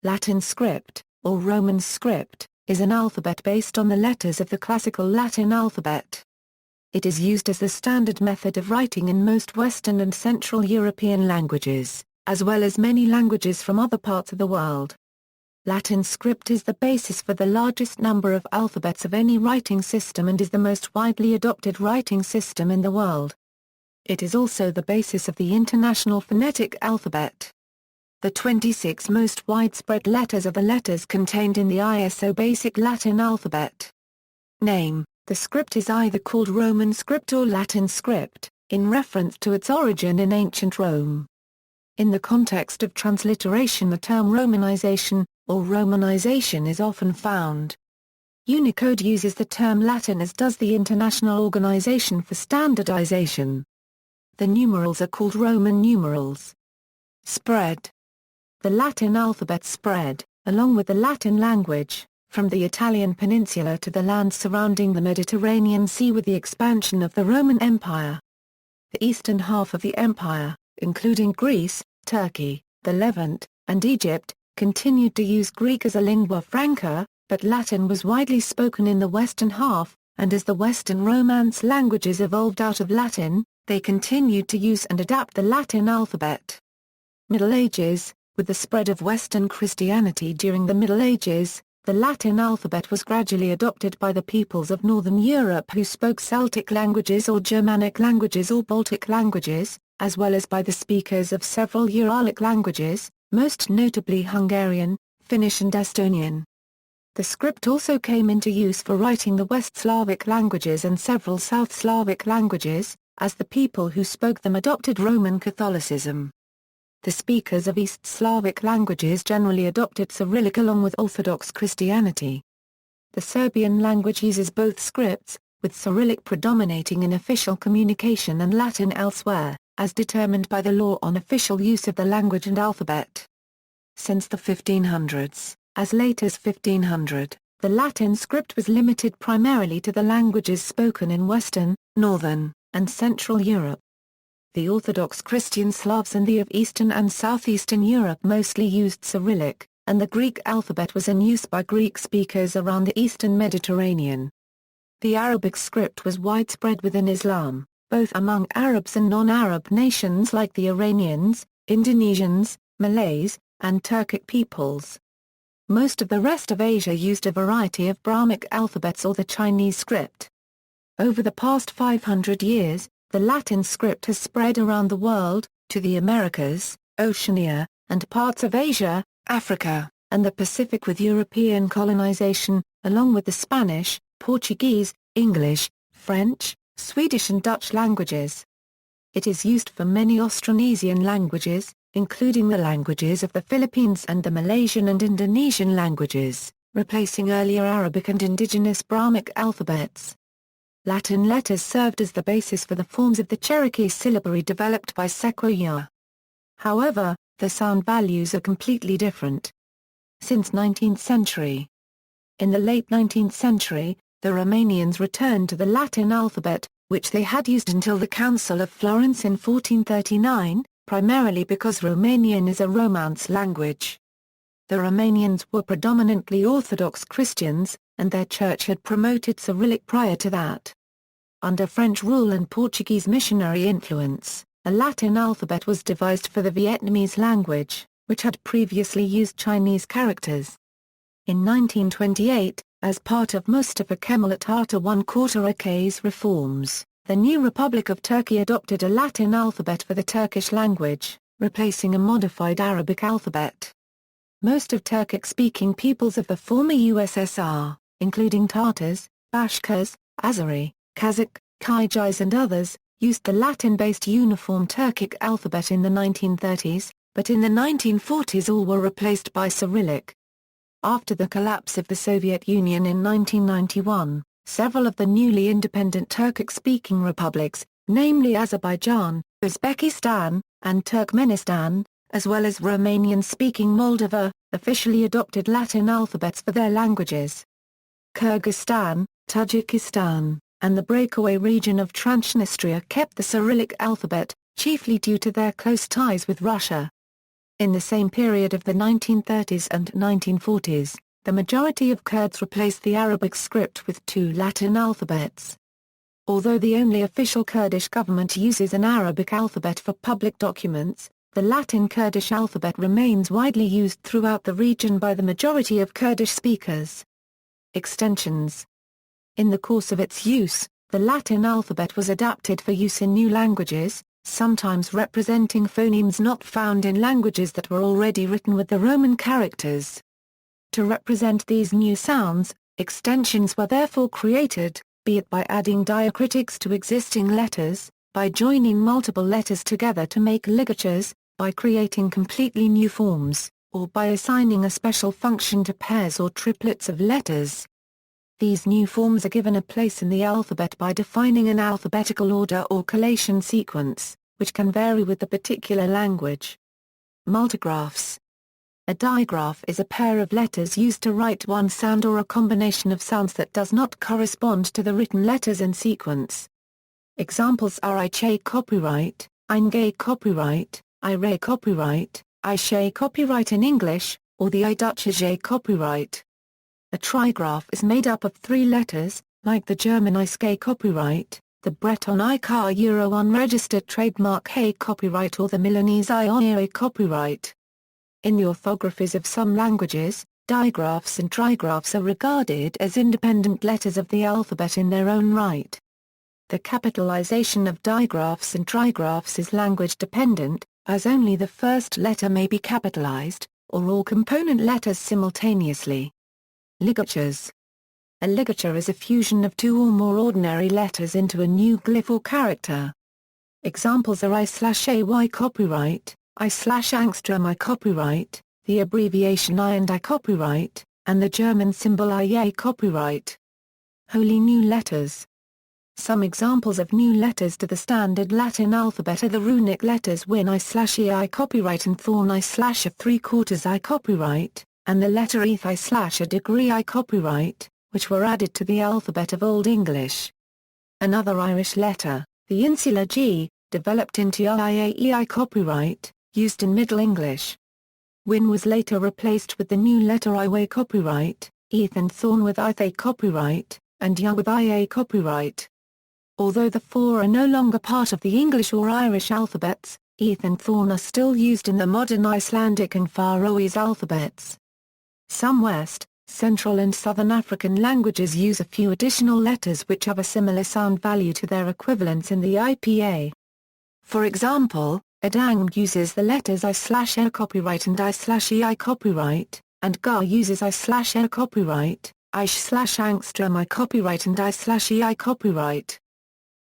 Latin script, or Roman script, is an alphabet based on the letters of the classical Latin alphabet. It is used as the standard method of writing in most Western and Central European languages, as well as many languages from other parts of the world. Latin script is the basis for the largest number of alphabets of any writing system and is the most widely adopted writing system in the world. It is also the basis of the International Phonetic Alphabet. The 26 most widespread letters are the letters contained in the ISO Basic Latin alphabet. Name: the script is either called Roman script or Latin script, in reference to its origin in ancient Rome. In the context of transliteration, the term Romanization, or Romanization, is often found. Unicode uses the term Latin, as does the International Organization for Standardization. The numerals are called Roman numerals. Spread. The Latin alphabet spread, along with the Latin language, from the Italian peninsula to the lands surrounding the Mediterranean Sea with the expansion of the Roman Empire. The eastern half of the empire, including Greece, Turkey, the Levant, and Egypt, continued to use Greek as a lingua franca, but Latin was widely spoken in the western half, and as the Western Romance languages evolved out of Latin, they continued to use and adapt the Latin alphabet. Middle Ages. With the spread of Western Christianity during the Middle Ages, the Latin alphabet was gradually adopted by the peoples of Northern Europe who spoke Celtic languages or Germanic languages or Baltic languages, as well as by the speakers of several Uralic languages, most notably Hungarian, Finnish and Estonian. The script also came into use for writing the West Slavic languages and several South Slavic languages, as the people who spoke them adopted Roman Catholicism. The speakers of East Slavic languages generally adopted Cyrillic along with Orthodox Christianity. The Serbian language uses both scripts, with Cyrillic predominating in official communication and Latin elsewhere, as determined by the law on official use of the language and alphabet. Since the 1500s, as late as 1500, the Latin script was limited primarily to the languages spoken in Western, Northern, and Central Europe. The Orthodox Christian Slavs and the of Eastern and Southeastern Europe mostly used Cyrillic, and the Greek alphabet was in use by Greek speakers around the Eastern Mediterranean. The Arabic script was widespread within Islam, both among Arabs and non-Arab nations like the Iranians, Indonesians, Malays, and Turkic peoples. Most of the rest of Asia used a variety of Brahmic alphabets or the Chinese script. Over the past 500 years, the Latin script has spread around the world, to the Americas, Oceania, and parts of Asia, Africa, and the Pacific with European colonization, along with the Spanish, Portuguese, English, French, Swedish and Dutch languages. It is used for many Austronesian languages, including the languages of the Philippines and the Malaysian and Indonesian languages, replacing earlier Arabic and indigenous Brahmic alphabets. Latin letters served as the basis for the forms of the Cherokee syllabary developed by Sequoyah. However, the sound values are completely different. Since 19th century. In the late 19th century, the Romanians returned to the Latin alphabet, which they had used until the Council of Florence in 1439, primarily because Romanian is a Romance language. The Romanians were predominantly Orthodox Christians, and their church had promoted Cyrillic prior to that. Under French rule and Portuguese missionary influence, a Latin alphabet was devised for the Vietnamese language, which had previously used Chinese characters. In 1928, as part of Mustafa Kemal Atatürk's reforms, the new Republic of Turkey adopted a Latin alphabet for the Turkish language, replacing a modified Arabic alphabet. Most of Turkic-speaking peoples of the former USSR, including Tatars, Bashkirs, Azeri, Kazakh, Kyrgyz and others, used the Latin-based uniform Turkic alphabet in the 1930s, but in the 1940s all were replaced by Cyrillic. After the collapse of the Soviet Union in 1991, several of the newly independent Turkic-speaking republics, namely Azerbaijan, Uzbekistan, and Turkmenistan, as well as Romanian-speaking Moldova, officially adopted Latin alphabets for their languages. Kyrgyzstan, Tajikistan, and the breakaway region of Transnistria kept the Cyrillic alphabet, chiefly due to their close ties with Russia. In the same period of the 1930s and 1940s, the majority of Kurds replaced the Arabic script with two Latin alphabets. Although the only official Kurdish government uses an Arabic alphabet for public documents, the Latin Kurdish alphabet remains widely used throughout the region by the majority of Kurdish speakers. Extensions. In the course of its use, the Latin alphabet was adapted for use in new languages, sometimes representing phonemes not found in languages that were already written with the Roman characters. To represent these new sounds, extensions were therefore created, be it by adding diacritics to existing letters, by joining multiple letters together to make ligatures, by creating completely new forms, or by assigning a special function to pairs or triplets of letters. These new forms are given a place in the alphabet by defining an alphabetical order or collation sequence, which can vary with the particular language. Multigraphs. A digraph is a pair of letters used to write one sound or a combination of sounds that does not correspond to the written letters in sequence. Examples are I-Che copyright, Ein-Gay copyright, I-Ray copyright, I-Shay copyright in English, or the I-Dutch-J copyright. A trigraph is made up of three letters, like the German I-Skay copyright, the Breton I-Car Euro unregistered trademark Hay copyright or the Milanese I-Ore copyright. In the orthographies of some languages, digraphs and trigraphs are regarded as independent letters of the alphabet in their own right. The capitalization of digraphs and trigraphs is language-dependent, as only the first letter may be capitalized, or all component letters simultaneously. Ligatures. A ligature is a fusion of two or more ordinary letters into a new glyph or character. Examples are I/AY copyright, I/Angstrom I copyright, the abbreviation I and I copyright, and the German symbol IA copyright. Wholly new letters. Some examples of new letters to the standard Latin alphabet are the runic letters Win I/EI copyright and Thorn I/3/4 I copyright, and the letter ETH I/A I copyright, which were added to the alphabet of Old English. Another Irish letter, the insular G, developed into IAEI copyright, used in Middle English. Win was later replaced with the new letter Iway copyright, ETH and Thorn with ITHA copyright, and Ya with IA copyright. Although the four are no longer part of the English or Irish alphabets, ETH and Thorn are still used in the modern Icelandic and Faroese alphabets. Some West, Central and Southern African languages use a few additional letters which have a similar sound value to their equivalents in the IPA. For example, Adang uses the letters I/Er copyright and I/EI copyright, and Ga uses I/Er copyright, I/Angstrom I copyright and I/EI copyright.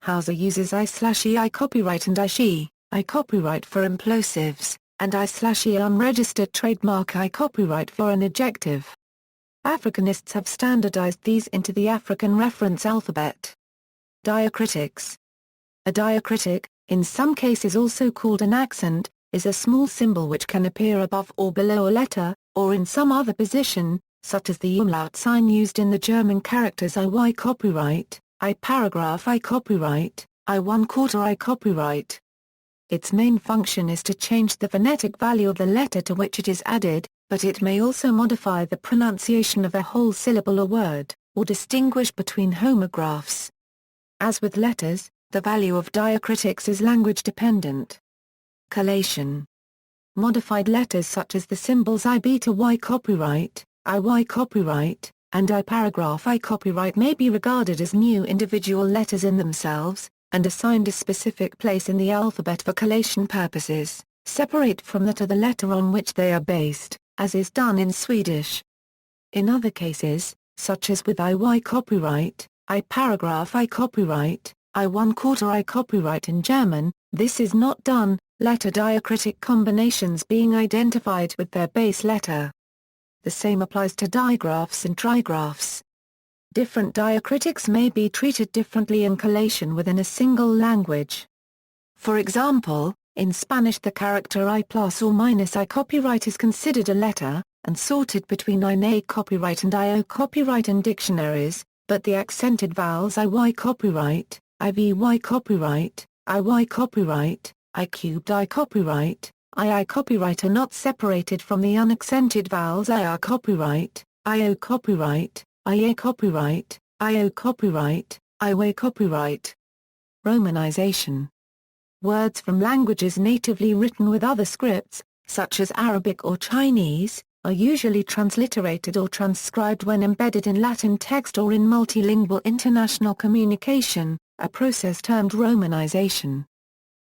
Hausa uses I/EI copyright and I copyright for implosives, and I/E unregistered trademark I copyright for an adjective. Africanists have standardized these into the African reference alphabet. Diacritics. A diacritic, in some cases also called an accent, is a small symbol which can appear above or below a letter, or in some other position, such as the umlaut sign used in the German characters IY copyright, I paragraph I copyright, I1/4 I copyright. Its main function is to change the phonetic value of the letter to which it is added, but it may also modify the pronunciation of a whole syllable or word, or distinguish between homographs. As with letters, the value of diacritics is language-dependent. Collation. Modified letters such as the symbols I beta Y copyright, IY copyright, and I paragraph I copyright may be regarded as new individual letters in themselves, and assigned a specific place in the alphabet for collation purposes, separate from that of the letter on which they are based, as is done in Swedish. In other cases, such as with IY copyright, I paragraph I copyright, I1/4 I copyright in German, this is not done, letter diacritic combinations being identified with their base letter. The same applies to digraphs and trigraphs. Different diacritics may be treated differently in collation within a single language. For example, in Spanish the character I plus or minus I copyright is considered a letter, and sorted between INA copyright and IO copyright in dictionaries, but the accented vowels IY copyright, IVY copyright, IY copyright, I cubed I copyright, II copyright are not separated from the unaccented vowels IR copyright, IO copyright, IA copyright, IO copyright, IWA copyright. Romanization. Words from languages natively written with other scripts, such as Arabic or Chinese, are usually transliterated or transcribed when embedded in Latin text or in multilingual international communication, a process termed romanization.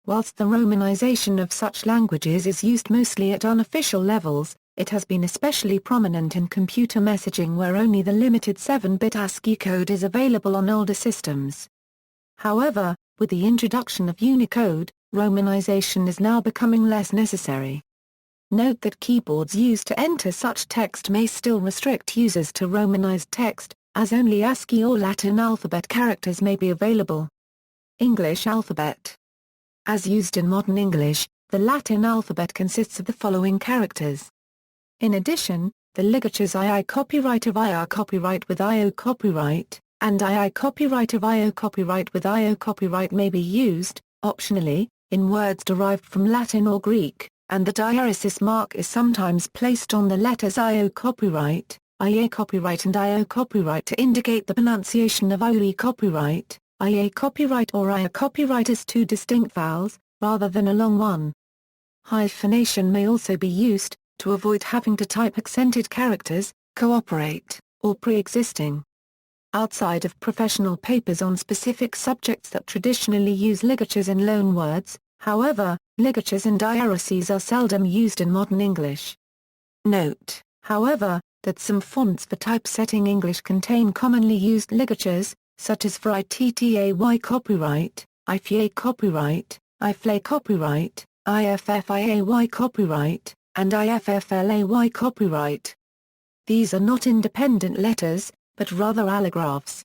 Whilst the romanization of such languages is used mostly at unofficial levels, it has been especially prominent in computer messaging where only the limited 7-bit ASCII code is available on older systems. However, with the introduction of Unicode, romanization is now becoming less necessary. Note that keyboards used to enter such text may still restrict users to romanized text, as only ASCII or Latin alphabet characters may be available. English alphabet. As used in modern English, the Latin alphabet consists of the following characters. In addition, the ligatures II copyright of IR copyright with IO copyright, and II copyright of IO copyright with IO copyright may be used, optionally, in words derived from Latin or Greek, and the diaeresis mark is sometimes placed on the letters IO copyright, IA copyright and IO copyright to indicate the pronunciation of IE copyright, IA copyright or IA copyright as two distinct vowels, rather than a long one. Hyphenation may also be used, to avoid having to type accented characters, cooperate, or pre-existing. Outside of professional papers on specific subjects that traditionally use ligatures in loan words, however, ligatures and diaereses are seldom used in modern English. Note, however, that some fonts for typesetting English contain commonly used ligatures, such as for ITTAY copyright, IFA copyright, IFLA copyright, IFFIAY copyright, and IFFLAY copyright. These are not independent letters, but rather allographs.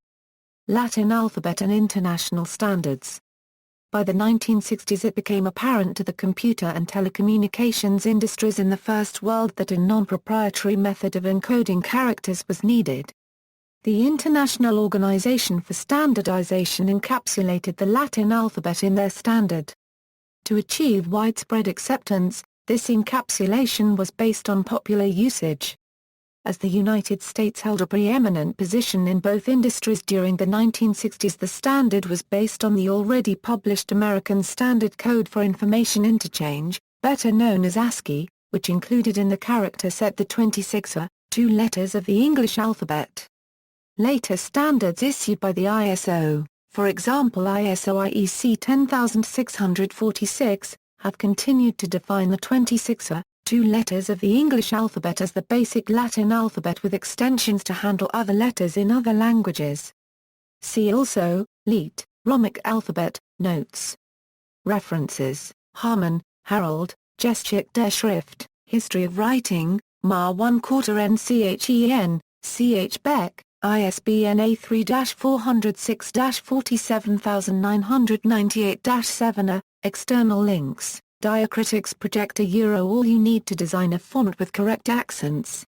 Latin alphabet and international standards. By the 1960s it became apparent to the computer and telecommunications industries in the First World that a non-proprietary method of encoding characters was needed. The International Organization for Standardization encapsulated the Latin alphabet in their standard. To achieve widespread acceptance, this encapsulation was based on popular usage. As the United States held a preeminent position in both industries during the 1960s, the standard was based on the already published American Standard Code for Information Interchange, better known as ASCII, which included in the character set the 26 two letters of the English alphabet. Later standards issued by the ISO, for example ISO IEC 10646, have continued to define the 26 two letters of the English alphabet as the basic Latin alphabet with extensions to handle other letters in other languages. See also, Leet, Romic alphabet, notes. References, Harman, Harold, Geschichte der Schrift, History of Writing, Ma 1/4 NCHEN, C.H. Beck, ISBN A3-406-47998-7 External links, Diacritics Projector All you need to design a font with correct accents.